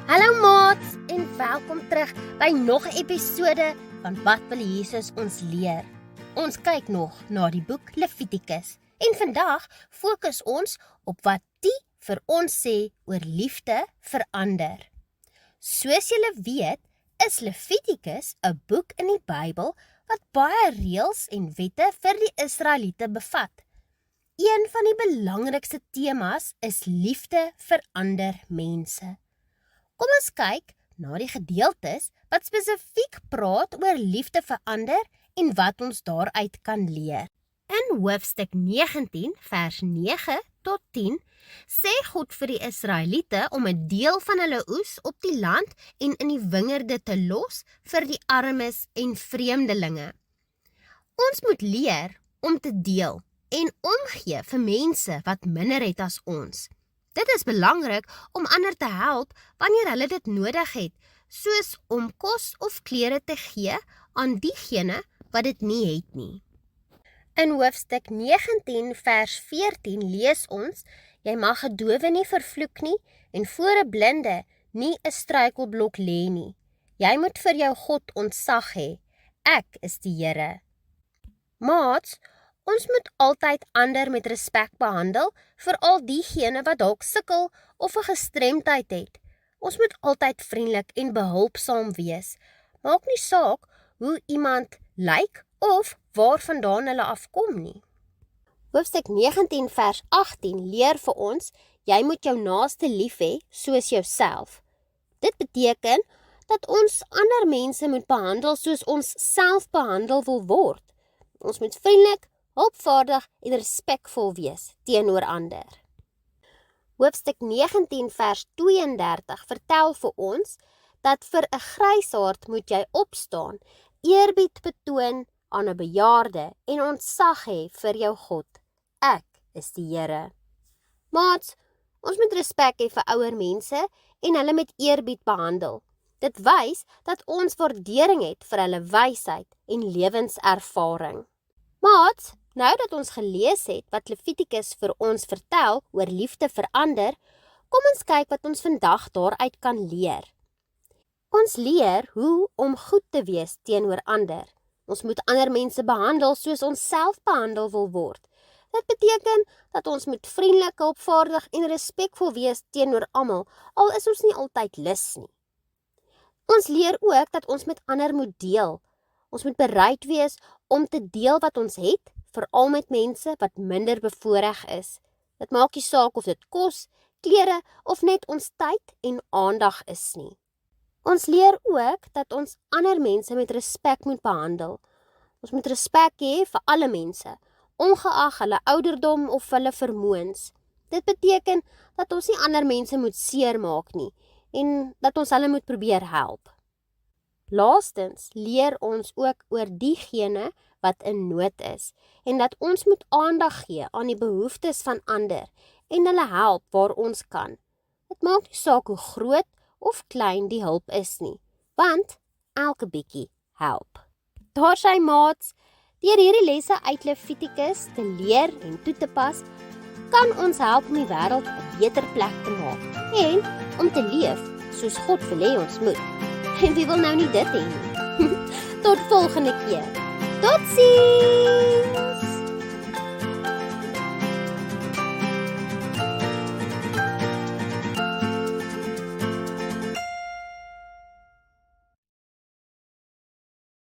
Hallo maats en welkom terug by nog 'n episode van Wat wil Jesus ons leer? Ons kyk nog na die boek Levitikus en vandag fokus ons op wat die vir ons sê oor liefde vir ander. Soos julle weet, is Levitikus 'n boek in die Bybel wat baie reëls en wette vir die Israeliete bevat. Een van die belangrikste temas is liefde vir ander mense. Kom ons kyk na die gedeeltes wat spesifiek praat oor liefde vir ander en wat ons daaruit kan leer. In hoofstuk 19 vers 9 tot 10 sê God vir die Israeliete om 'n deel van hulle oes op die land en in die wingerde te los vir die armes en vreemdelinge. Ons moet leer om te deel en omgee vir mense wat minder het as ons. Dit is belangrik om ander te help wanneer hulle dit nodig het, soos om kos of klere te gee aan diegene wat dit nie het nie. In hoofstuk 19 vers 14 lees ons, jy mag 'n dowe nie vervloek nie en voor 'n blinde nie 'n struikelblok lê nie. Jy moet vir jou God ontzag hê. Ek is die Here. Maats, ons moet altyd ander met respek behandel, veral diegene wat dalk sukkel of 'n gestremdheid het. Ons moet altyd vriendelik en behulpsaam wees. Maak nie saak hoe iemand lyk of waarvandaan hulle afkom nie. Hoofstuk 19 vers 18 leer vir ons, jy moet jou naaste lief hê soos jouself. Dit beteken dat ons ander mense moet behandel soos ons self behandel wil word. Ons moet vriendelik, hulpvaardig en respekvol wees teenoor ander. Hoofstuk 19 vers 32 vertel vir ons dat vir 'n grysaard moet jy opstaan, eerbied betoon aan 'n bejaarde en ontzag hê vir jou God. Ek is die Here. Maats, ons moet respek hê vir ouer mense en hulle met eerbied behandel. Dit wys dat ons waardering het vir hulle wysheid en lewenservaring. Maats, nou dat ons gelees het wat Levitikus vir ons vertel oor liefde vir ander, kom ons kyk wat ons vandag daaruit kan leer. Ons leer hoe om goed te wees teenoor ander. Ons moet ander mense behandel soos ons self behandel wil word. Dit beteken dat ons moet vriendelik, hulpvaardig en respekvol wees teenoor almal, al is ons nie altyd lus nie. Ons leer ook dat ons met ander moet deel. Ons moet bereid wees om te deel wat ons het, veral met mense wat minder bevoorreg is. Dit maak nie saak of dit kos, klere of net ons tyd en aandag is nie. Ons leer ook dat ons ander mense met respek moet behandel. Ons moet respek hê vir alle mense, ongeag hulle ouderdom of hulle vermoëns. Dit beteken dat ons nie ander mense moet seermaak nie en dat ons hulle moet probeer help. Laastens leer ons ook oor diegene wat in nood is en dat ons moet aandag gee aan die behoeftes van ander en hulle help waar ons kan. Dit maak nie saak hoe groot of klein die hulp is nie, want elke bietjie help. Daar sy maats, deur hierdie lesse uit Levitikus te leer en toe te pas, kan ons help om die wêreld 'n beter plek te maak en om te leef soos God wil hê ons moet. En wie wil nou nie dit hê nie? Tot volgende keer. Totsiens!